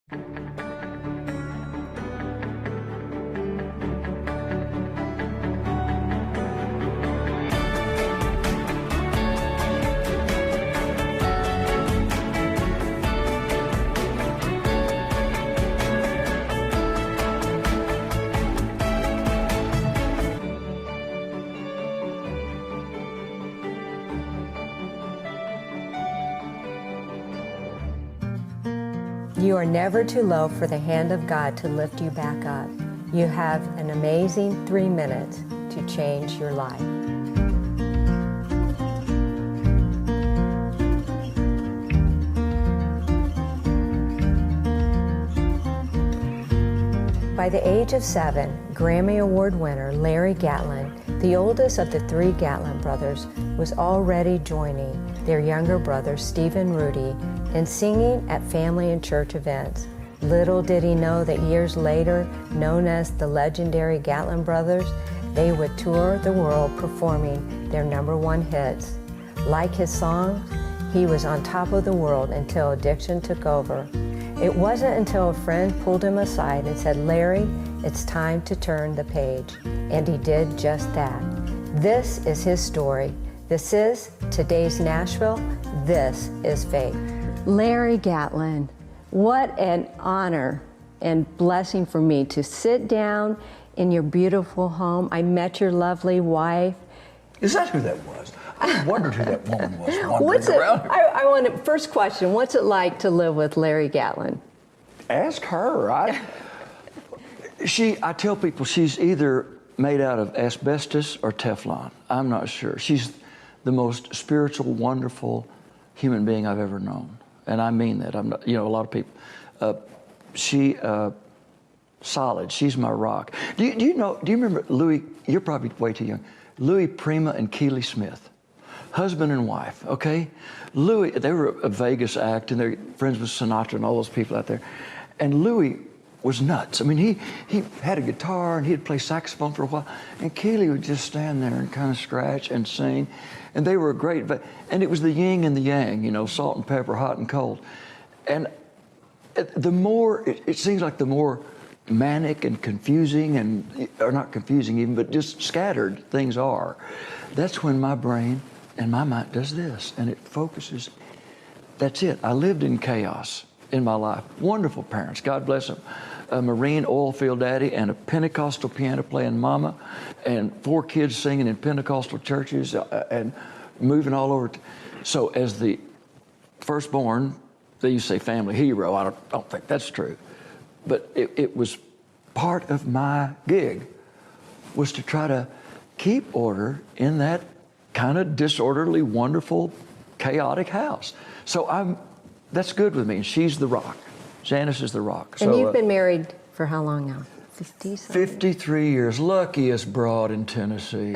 You are never too low for the hand of God to lift you back up. You have an amazing 3 minutes to change your life. By the age of 7, Grammy Award winner Larry Gatlin, the oldest of the 3 Gatlin brothers, was already joining their younger brother Stephen Rudy in singing at family and church events. Little did he know that years later, known as the legendary Gatlin brothers, they would tour the world performing their #1 hits. Like his songs, he was on top of the world until addiction took over. It wasn't until a friend pulled him aside and said, "Larry, it's time to turn the page." And he did just that. This is his story. This is today's Nashville. This is faith. Larry Gatlin, what an honor and blessing for me to sit down in your beautiful home. I met your lovely wife. Is that who that was? I wondered who that woman was What's wandering it, around here. I want to, first question, what's it like to live with Larry Gatlin? Ask her. I tell people she's either made out of asbestos or Teflon. I'm not sure. She's the most spiritual, wonderful human being I've ever known. And I mean that. I'm not, a lot of people. Solid. She's my rock. Do you remember Louis? You're probably way too young. Louis Prima and Keely Smith, husband and wife. Okay, Louis. They were a Vegas act, and they're friends with Sinatra and all those people out there. And Louis was nuts. I mean, he had a guitar and he'd play saxophone for a while, and Keely would just stand there and kind of scratch and sing, and they were great. And it was the yin and the yang, salt and pepper, hot and cold. And the more it seems like the more manic and confusing or not confusing even, but just scattered things are, that's when my brain and my mind does this, and it focuses. That's it. I lived in chaos in my life. Wonderful parents, God bless them. A Marine oil field daddy and a Pentecostal piano playing mama, and 4 kids singing in Pentecostal churches and moving all over. So as the firstborn, they used to say family hero. I don't think that's true. But it was part of my gig was to try to keep order in that kind of disorderly, wonderful, chaotic house. So that's good with me. And she's the rock. Janice is the rock. And you've been married for how long now? 53 years. Luckiest broad in Tennessee.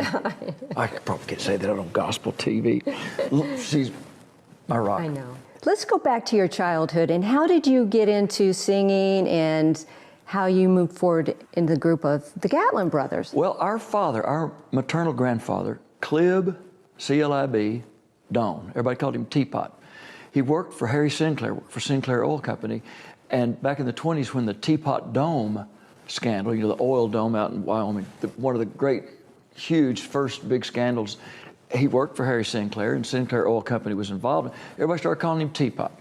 I probably can't say that on gospel TV. She's my rock. I know. Let's go back to your childhood, and how did you get into singing and how you moved forward in the group of the Gatlin brothers? Well, our maternal grandfather, Clib, C-L-I-B, Doan, everybody called him Teapot. He worked for Harry Sinclair, worked for Sinclair Oil Company, and back in the 20s when the Teapot Dome scandal, the oil dome out in Wyoming, one of the great, huge first big scandals, he worked for Harry Sinclair, and Sinclair Oil Company was involved. Everybody started calling him Teapot.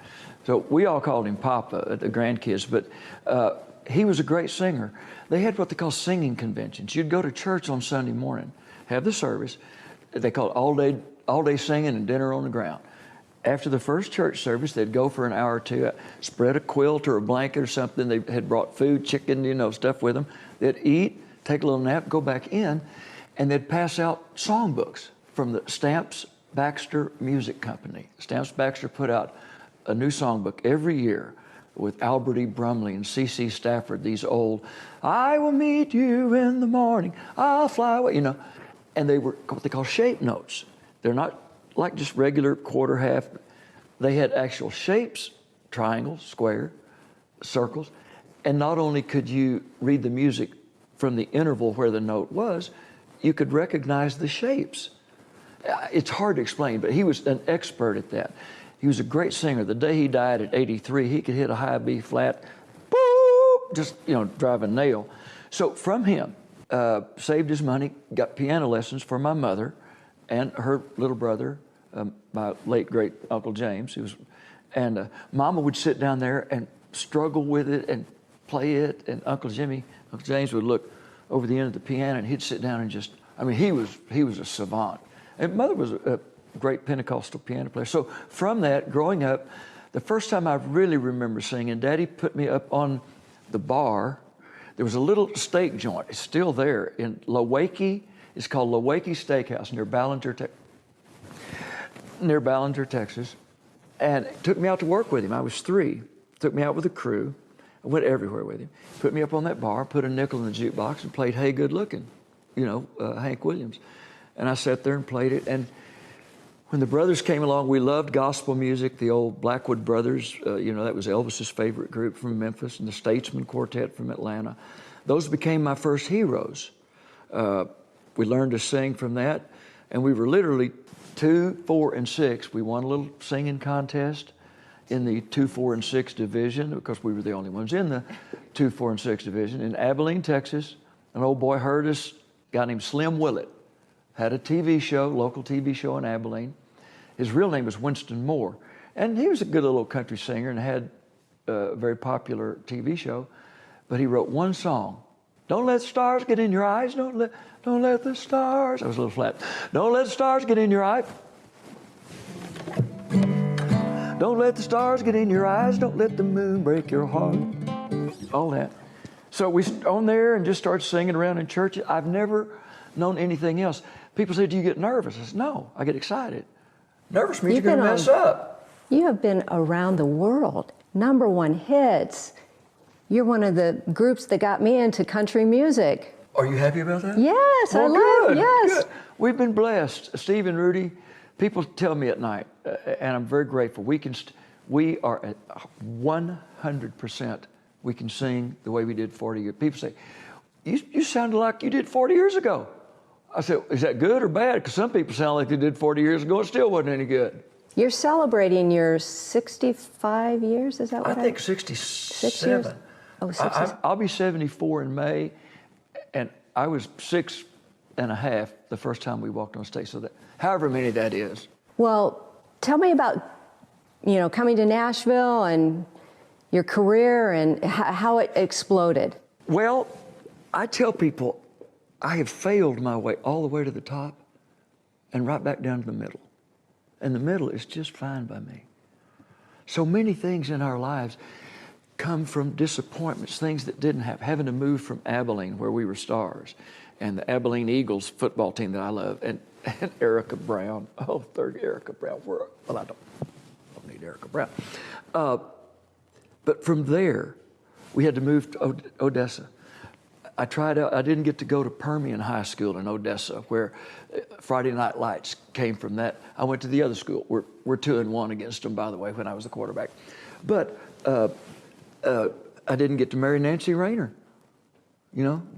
So we all called him Papa, the grandkids, but he was a great singer. They had what they call singing conventions. You'd go to church on Sunday morning, have the service. They called it all day singing and dinner on the ground. After the first church service, they'd go for an hour or two, spread a quilt or a blanket or something. They had brought food, chicken, stuff with them. They'd eat, take a little nap, go back in, and they'd pass out songbooks from the Stamps Baxter Music Company. Stamps Baxter put out a new songbook every year with Albert E. Brumley and C.C. Stafford, these old, I will meet you in the morning, I'll fly away, And they were what they call shape notes. They're not like just regular quarter, half. They had actual shapes, triangles, square, circles. And not only could you read the music from the interval where the note was, you could recognize the shapes. It's hard to explain, but he was an expert at that. He was a great singer. The day he died at 83, he could hit a high B flat just, drive a nail. So from him, saved his money, got piano lessons for my mother and her little brother, my late great Uncle James, and Mama would sit down there and struggle with it and play it, and Uncle James would look over the end of the piano, and he'd sit down and just, he was a savant. And Mother was a great Pentecostal piano player. So from that, growing up, the first time I really remember singing, Daddy put me up on the bar. There was a little steak joint. It's still there in Lowakey. It's called Lowakey Steakhouse near Ballinger, Texas. And took me out to work with him. I was 3. Took me out with a crew. I went everywhere with him. Put me up on that bar, put a nickel in the jukebox, and played Hey Good Looking, Hank Williams. And I sat there and played it. And when the brothers came along, we loved gospel music, the old Blackwood Brothers. That was Elvis's favorite group from Memphis, and the Statesman Quartet from Atlanta. Those became my first heroes. We learned to sing from that, and we were literally 2, 4, and 6. We won a little singing contest in the 2, 4, and 6 division, because we were the only ones in the 2, 4, and 6 division. In Abilene, Texas, an old boy heard us, a guy named Slim Willett, had a TV show, local TV show in Abilene. His real name was Winston Moore, and he was a good little country singer and had a very popular TV show, but he wrote one song. Don't let the stars get in your eyes, don't let the stars, I was a little flat. Don't let the stars get in your eye. Don't let the stars get in your eyes, don't let the moon break your heart. All that. So we on there and just started singing around in church. I've never known anything else. People say, do you get nervous? I said, no, I get excited. Nervous means you're going to mess up. You have been around the world, #1 hits. You're one of the groups that got me into country music. Are you happy about that? Yes, I love it. Yes. Good. We've been blessed. Steve and Rudy, people tell me at night, and I'm very grateful, we are at 100%, we can sing the way we did 40 years. People say, you sounded like you did 40 years ago. I said, is that good or bad? Because some people sound like they did 40 years ago and still wasn't any good. You're celebrating your 65 years, is that what I think 67. 6 years? Oh, 67. I'll be 74 in May, and I was 6 and a half the first time we walked on stage, so that, however many that is. Well, tell me about, coming to Nashville and your career and how it exploded. Well, I tell people I have failed my way all the way to the top and right back down to the middle. And the middle is just fine by me. So many things in our lives come from disappointments, things that didn't happen. Having to move from Abilene, where we were stars, and the Abilene Eagles football team that I love, and Erica Brown. Oh, third Erica Brown. Well, I don't need Erica Brown. But from there, we had to move to Odessa. I tried out, I didn't get to go to Permian High School in Odessa, where Friday Night Lights came from that. I went to the other school. We're 2-1 against them, by the way, when I was the quarterback. But I didn't get to marry Nancy Rayner,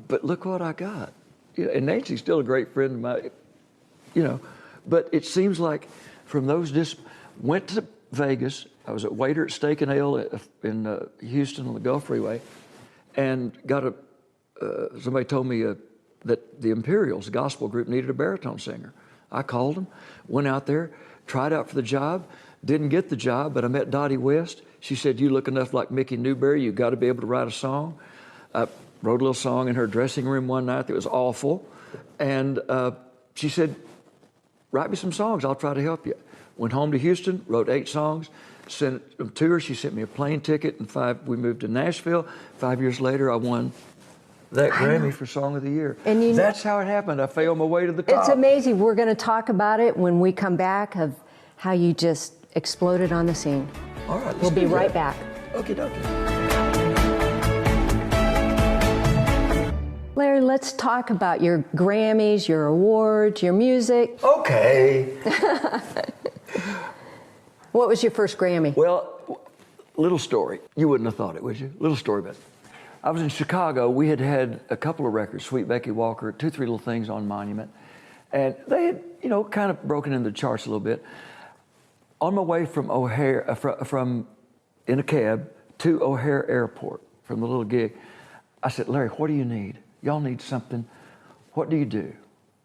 but look what I got. And Nancy's still a great friend of mine, but it seems like from those, went to Vegas. I was a waiter at Steak and Ale in Houston on the Gulf Freeway, and got somebody told me that the Imperials gospel group needed a baritone singer. I called them, went out there, tried out for the job, didn't get the job, but I met Dottie West. She said, you look enough like Mickey Newberry, you got to be able to write a song. I wrote a little song in her dressing room one night that was awful, and she said, write me some songs, I'll try to help you. Went home to Houston, wrote 8 songs, sent them to her. She sent me a plane ticket, and we moved to Nashville. 5 years later, I won that Grammy for Song of the Year. And that's how it happened. I failed my way to the top. It's amazing. We're going to talk about it when we come back, of how you just exploded on the scene. All right, we'll be right back. Okie dokie. Larry, let's talk about your Grammys, your awards, your music. Okay. What was your first Grammy? Well, little story. You wouldn't have thought it, would you? Little story about it. I was in Chicago. We had a couple of records, Sweet Becky Walker, 2, 3 Little Things on Monument. And they had, kind of broken into the charts a little bit. On my way from O'Hare, from in a cab to O'Hare Airport, from the little gig. I said, Larry, what do you need? Y'all need something. What do you do?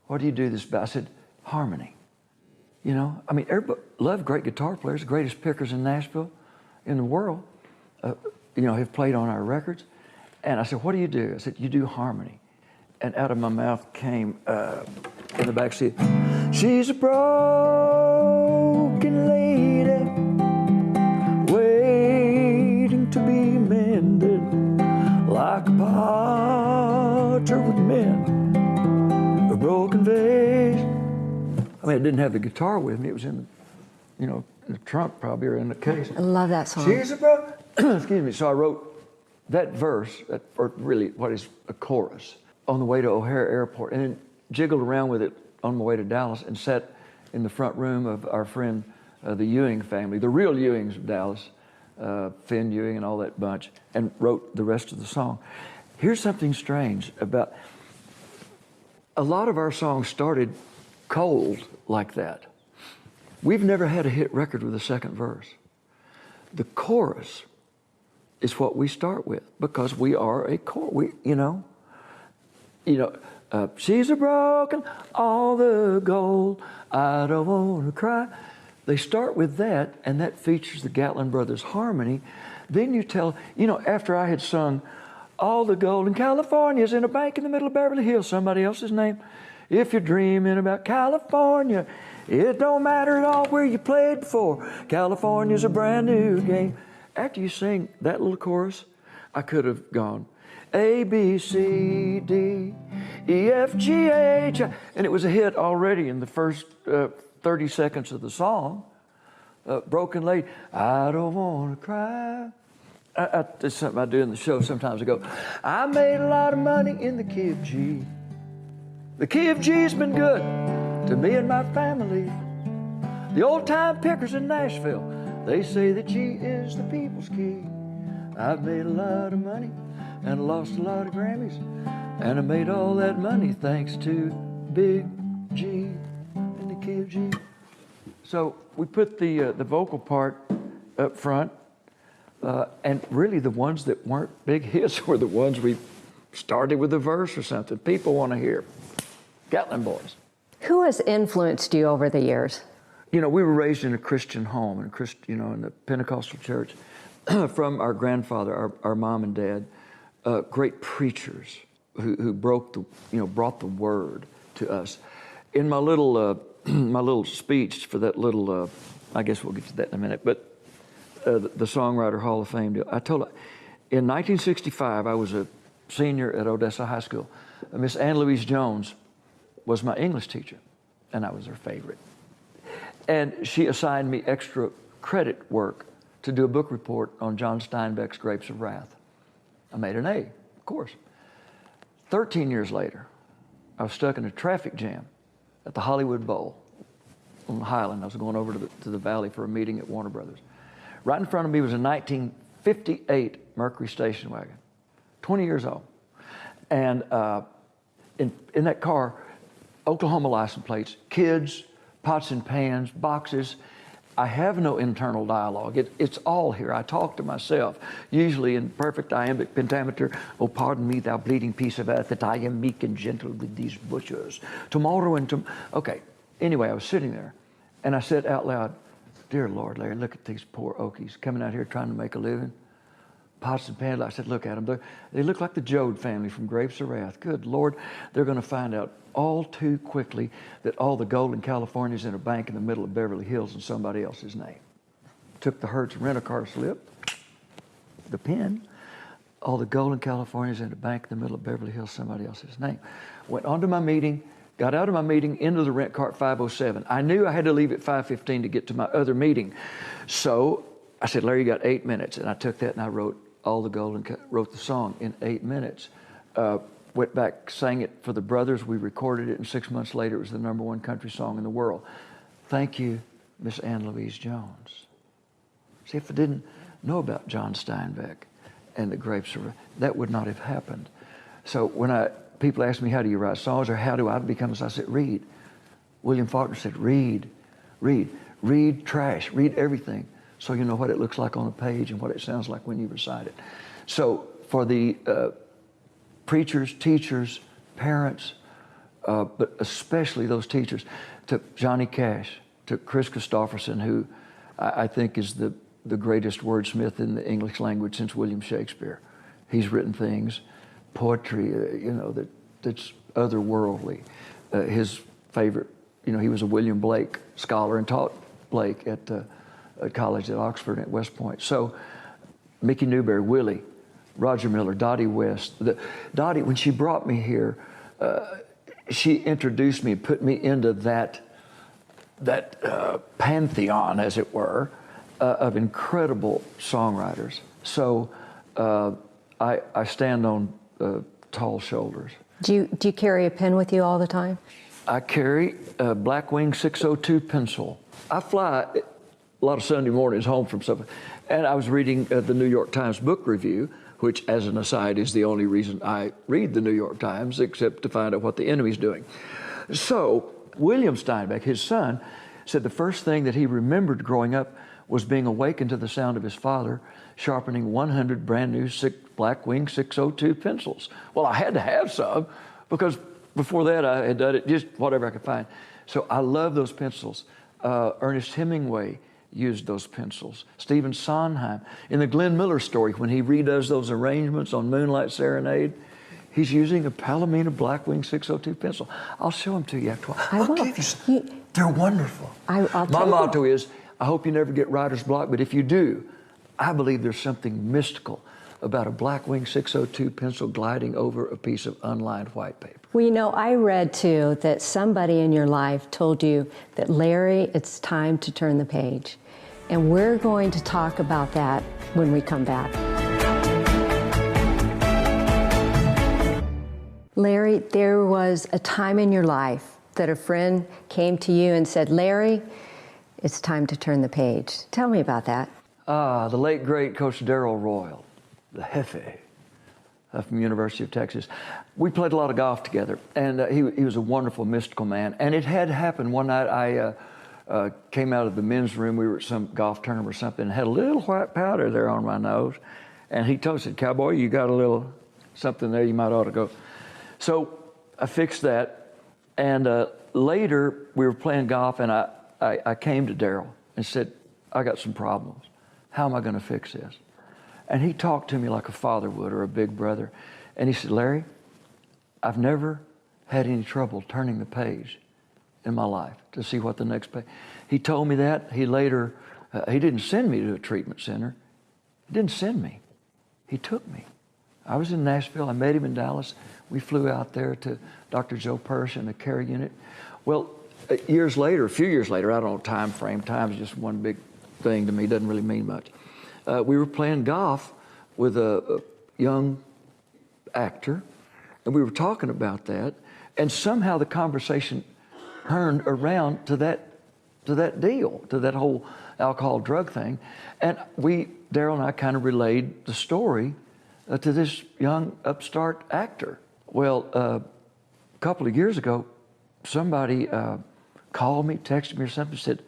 What do you do this about? I said, harmony. You know, I mean, everybody love great guitar players, the greatest pickers in Nashville, in the world, you know, have played on our records. And I said, what do you do? I said, you do harmony. And out of my mouth came, in the back seat, she's a broken lady, waiting to be mended, like a potter would mend a broken vase. I mean, I didn't have the guitar with me. It was in the, you know, in the trunk probably, or in the case. I love that song. She's a broken, excuse me. So I wrote that verse, or really what is a chorus, on the way to O'Hare Airport, and then jiggled around with it on my way to Dallas and sat in the front room of our friend, the Ewing family, the real Ewings of Dallas, Finn Ewing and all that bunch, and wrote the rest of the song. Here's something strange about, a lot of our songs started cold like that. We've never had a hit record with a second verse. The chorus is what we start with, because we are a chorus, she's a broken, all the gold, I don't want to cry. They start with that, and that features the Gatlin brothers' harmony. Then you tell, after I had sung, all the gold in California's in a bank in the middle of Beverly Hills, somebody else's name. If you're dreaming about California, it don't matter at all where you played before. California's a brand new game. After you sing that little chorus, I could have gone, A, B, C, D, E, F, G, H, and it was a hit already in the first 30 seconds of the song. Broken Lady, I don't want to cry. It's something I do in the show sometimes. I go, I made a lot of money in the key of G. The key of G's been good to me and my family. The old-time pickers in Nashville, they say that G is the people's key. I've made a lot of money and lost a lot of Grammys, and I made all that money thanks to Big G and the key of G. So we put the vocal part up front, and really the ones that weren't big hits were the ones we started with a verse or something. People want to hear. Gatlin boys. Who has influenced you over the years? We were raised in a Christian home, in the Pentecostal church, from our grandfather, our mom and dad, great preachers who brought the word to us. In my little my little speech for that little, I guess we'll get to that in a minute, but the Songwriter Hall of Fame deal, I told her, in 1965, I was a senior at Odessa High School. Miss Ann Louise Jones was my English teacher, and I was her favorite. And she assigned me extra credit work to do a book report on John Steinbeck's Grapes of Wrath. I made an A, of course. 13 years later, I was stuck in a traffic jam at the Hollywood Bowl on Highland. I was going over to the Valley for a meeting at Warner Brothers. Right in front of me was a 1958 Mercury station wagon, 20 years old. And in that car, Oklahoma license plates, kids, pots and pans, boxes. I have no internal dialogue. It's all here. I talk to myself, usually in perfect iambic pentameter. Oh, pardon me, thou bleeding piece of earth, that I am meek and gentle with these butchers. Tomorrow and okay. Anyway, I was sitting there, and I said out loud, dear Lord, Larry, look at these poor Okies coming out here trying to make a living. Pots and pans. I said, look at them. They look like the Jode family from Grapes of Wrath. Good Lord, they're going to find out all too quickly that all the gold in California is in a bank in the middle of Beverly Hills in somebody else's name. Took the Hertz rent-a-car slip, the pen, all the gold in California is in a bank in the middle of Beverly Hills, somebody else's name. Went on to my meeting, got out of my meeting, into the rent car at 5:07. I knew I had to leave at 5:15 to get to my other meeting. So I said, Larry, you got 8 minutes. And I took that and I wrote all the gold and wrote the song in 8 minutes. Went back, sang it for the brothers. We recorded it, and 6 months later, it was the #1 country song in the world. Thank you, Miss Ann Louise Jones. See, if I didn't know about John Steinbeck and the Grapes of Wrath, that would not have happened. So when people ask me, how do you write songs, or how do I become, I said, read. William Faulkner said, read trash, read everything, so you know what it looks like on a page and what it sounds like when you recite it. So for the preachers, teachers, parents, but especially those teachers, to Johnny Cash, to Chris Christopherson, who I think is the greatest wordsmith in the English language since William Shakespeare. He's written things, poetry, that's otherworldly. His favorite, he was a William Blake scholar and taught Blake at college at Oxford at West Point. So Mickey Newberry, Willie, Roger Miller, Dottie West. Dottie, when she brought me here, she introduced me, put me into that pantheon, as it were, of incredible songwriters. So I stand on tall shoulders. Do you carry a pen with you all the time? I carry a Blackwing 602 pencil. I fly a lot of Sunday mornings home from something, and I was reading the New York Times book review, which, as an aside, is the only reason I read the New York Times, except to find out what the enemy's doing. So William Steinbeck, his son, said the first thing that he remembered growing up was being awakened to the sound of his father sharpening 100 brand new Blackwing 602 pencils. Well, I had to have some because before that I had done it just whatever I could find. So I love those pencils. Ernest Hemingway used those pencils. Stephen Sondheim. In the Glenn Miller story, when he redoes those arrangements on Moonlight Serenade, he's using a Palomino Blackwing 602 pencil. I'll show them to you after a while. I will. They're wonderful. I'll My motto is, I hope you never get writer's block, but if you do, I believe there's something mystical about a Blackwing 602 pencil gliding over a piece of unlined white paper. Well, I read too that somebody in your life told you that, Larry, it's time to turn the page. And we're going to talk about that when we come back. Larry, there was a time in your life that a friend came to you and said, Larry, it's time to turn the page. Tell me about that. The late, great Coach Darrell Royal, the Jefe from the University of Texas. We played a lot of golf together, and he was a wonderful, mystical man. And it had happened one night. I came out of the men's room. We were at some golf tournament or something, and had a little white powder there on my nose. And he told me, said, Cowboy, you got a little something there, you might ought to go. So I fixed that, and later we were playing golf, and I came to Darrell and said, I got some problems. How am I going to fix this? And he talked to me like a father would or a big brother. And he said, Larry, I've never had any trouble turning the page in my life to see what the next page. He told me that. He later, he didn't send me to a treatment center. He didn't send me. He took me. I was in Nashville. I met him in Dallas. We flew out there to Dr. Joe Persh in the care unit. Well, a few years later, I don't know time frame. Time is just one big thing to me. Doesn't really mean much. We were playing golf with a young actor, and we were talking about that, and somehow the conversation turned around to that deal, to that whole alcohol drug thing, and Darrell and I kind of relayed the story to this young upstart actor. Well, a couple of years ago, somebody called me, texted me or something, said,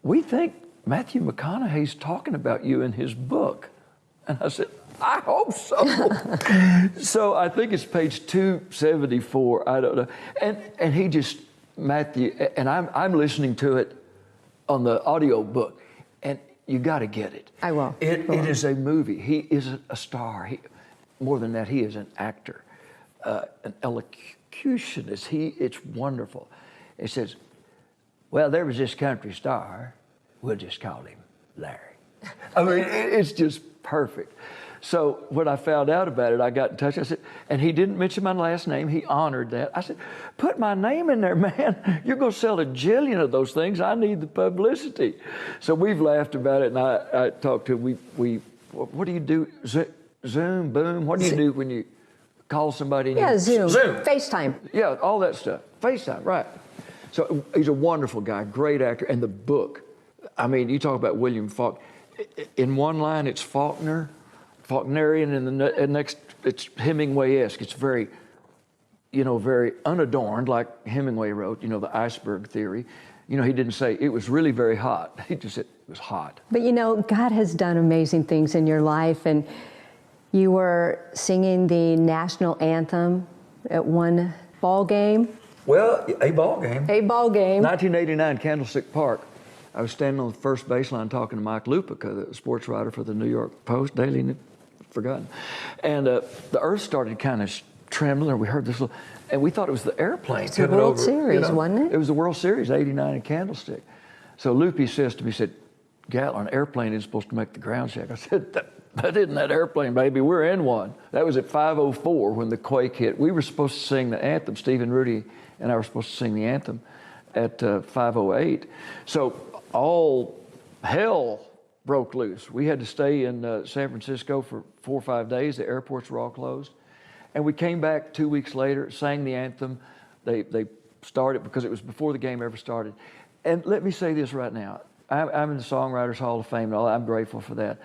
we think Matthew McConaughey's talking about you in his book. And I said, I hope so. So I think it's page 274, I don't know. And he just, Matthew, and I'm listening to it on the audio book, and you got to get it. I will. It is a movie. He is a star. More than that, he is an actor, an elocutionist. It's wonderful. It says, well, there was this country star. We'll just call him Larry. I mean, it's just perfect. So when I found out about it, I got in touch. I said, and he didn't mention my last name. He honored that. I said, put my name in there, man. You're going to sell a jillion of those things. I need the publicity. So we've laughed about it, and I talked to him. What do you do? Zoom, boom? What do you do when you call somebody? Yeah, Zoom. FaceTime. Yeah, all that stuff. FaceTime, right. So he's a wonderful guy, great actor. And the book, I mean, you talk about William Faulkner. In one line, it's Faulknerian, and in the next, it's Hemingway-esque. It's very, very unadorned, like Hemingway wrote, the iceberg theory. He didn't say it was really very hot. He just said it was hot. But God has done amazing things in your life, and You were singing the national anthem at one ball game. Well, a ball game. A ball game. 1989, Candlestick Park. I was standing on the first baseline talking to Mike Lupica, the sports writer for the New York Post, Daily, forgotten. And the earth started kind of trembling. We heard this little, and we thought it was the airplane It's the coming World over. Series, wasn't it? It was the World Series, 89 in Candlestick. So Loopy says to me, he said, Gatlin, an airplane isn't supposed to make the ground shake. I said, that isn't that airplane, baby. We're in one. That was at 5:04 when the quake hit. We were supposed to sing the anthem. Steve and Rudy and I were supposed to sing the anthem at 5:08. So all hell broke loose. We had to stay in San Francisco for 4 or 5 days. The airports were all closed. And we came back 2 weeks later, sang the anthem. They started because it was before the game ever started. And let me say this right now. I'm in the Songwriters Hall of Fame and all. I'm grateful for that.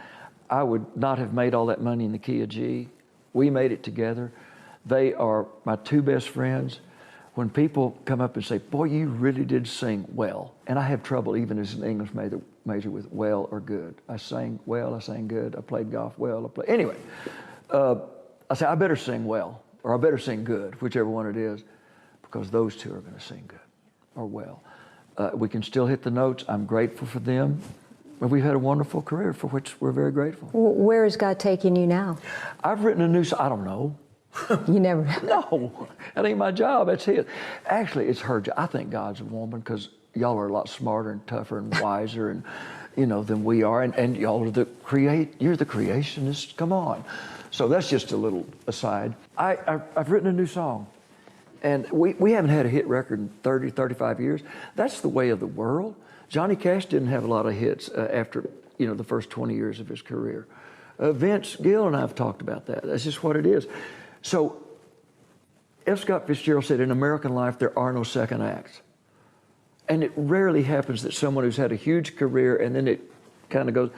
I would not have made all that money in the key of G. We made it together. They are my two best friends. When people come up and say, boy, you really did sing well. And I have trouble even as an English major with well or good. I sang well, I sang good, I played golf well. Anyway, I say, I better sing well, or I better sing good, whichever one it is, because those two are going to sing good or well. We can still hit the notes. I'm grateful for them. But we've had a wonderful career for which we're very grateful. Where is God taking you now? I've written a new song. I don't know. You never. No, that ain't my job. That's his. Actually, it's her job. I think God's a woman because y'all are a lot smarter and tougher and wiser and, than we are. And y'all are you're the creationists. Come on. So that's just a little aside. I've written a new song. And we haven't had a hit record in 30, 35 years. That's the way of the world. Johnny Cash didn't have a lot of hits after, the first 20 years of his career. Vince Gill and I have talked about that. That's just what it is. So F. Scott Fitzgerald said, in American life, there are no second acts. And it rarely happens that someone who's had a huge career and then it kind of goes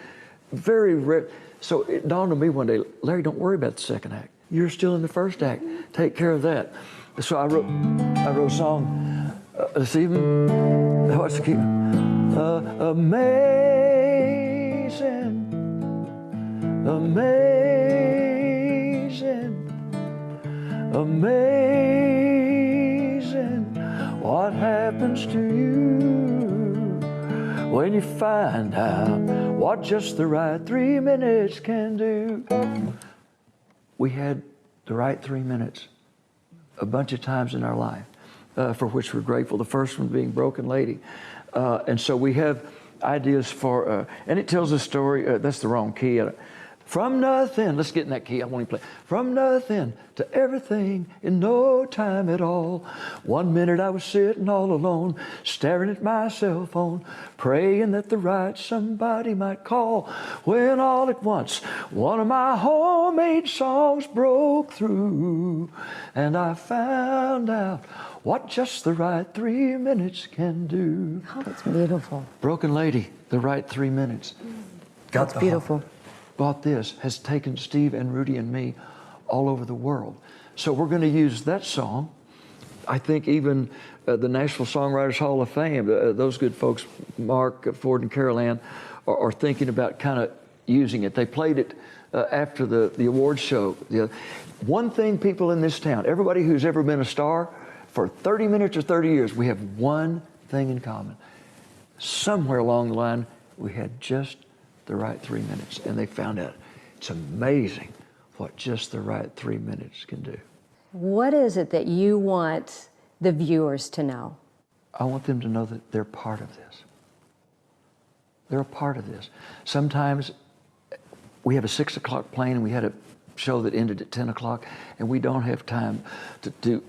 very rare. So it dawned on me one day, Larry, don't worry about the second act. You're still in the first act. Take care of that. So I wrote a song this evening. What's the key? Amazing, amazing, amazing. What happens to you when you find out what just the right 3 minutes can do? We had the right 3 minutes a bunch of times in our life, for which we're grateful. The first one being Broken Lady. And so we have ideas for, and it tells a story, that's the wrong key. From nothing, let's get in that key, I want to play. From nothing to everything in no time at all. 1 minute I was sitting all alone, staring at my cell phone, praying that the right somebody might call. When all at once, one of my homemade songs broke through, and I found out what just the right 3 minutes can do. Oh, that's beautiful. Broken Lady, the right 3 minutes. That's beautiful. Bought this, has taken Steve and Rudy and me all over the world. So we're going to use that song. I think even the Nashville Songwriters Hall of Fame, those good folks, Mark, Ford, and Carol Ann, are thinking about kind of using it. They played it after the awards show. One thing people in this town, everybody who's ever been a star, for 30 minutes or 30 years, we have one thing in common. Somewhere along the line, we had just the right 3 minutes, and they found out it's amazing what just the right 3 minutes can do. What is it that you want the viewers to know? I want them to know that they're part of this. They're a part of this. Sometimes we have a 6 o'clock plane and we had a show that ended at 10 o'clock and we don't have time to do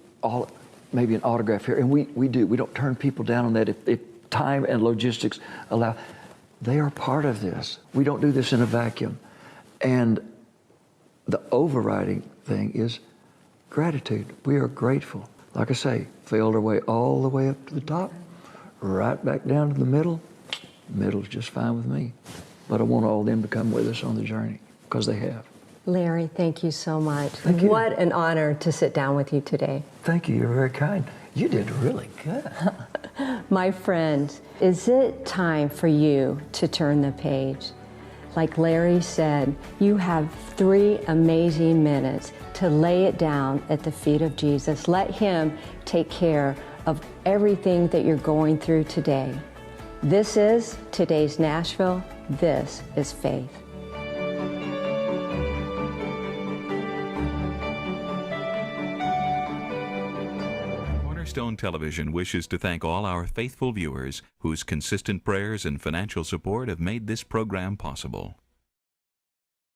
maybe an autograph here. And we do. We don't turn people down on that if time and logistics allow. They are part of this. We don't do this in a vacuum. And the overriding thing is gratitude. We are grateful. Like I say, failed our way all the way up to the top, right back down to the middle. Middle's just fine with me. But I want all of them to come with us on the journey, because they have. Larry, thank you so much. Thank you. What an honor to sit down with you today. Thank you. You're very kind. You did really good. My friends, is it time for you to turn the page? Like Larry said, you have 3 amazing minutes to lay it down at the feet of Jesus. Let Him take care of everything that you're going through today. This is today's Nashville. This is faith. Cornerstone Television wishes to thank all our faithful viewers whose consistent prayers and financial support have made this program possible.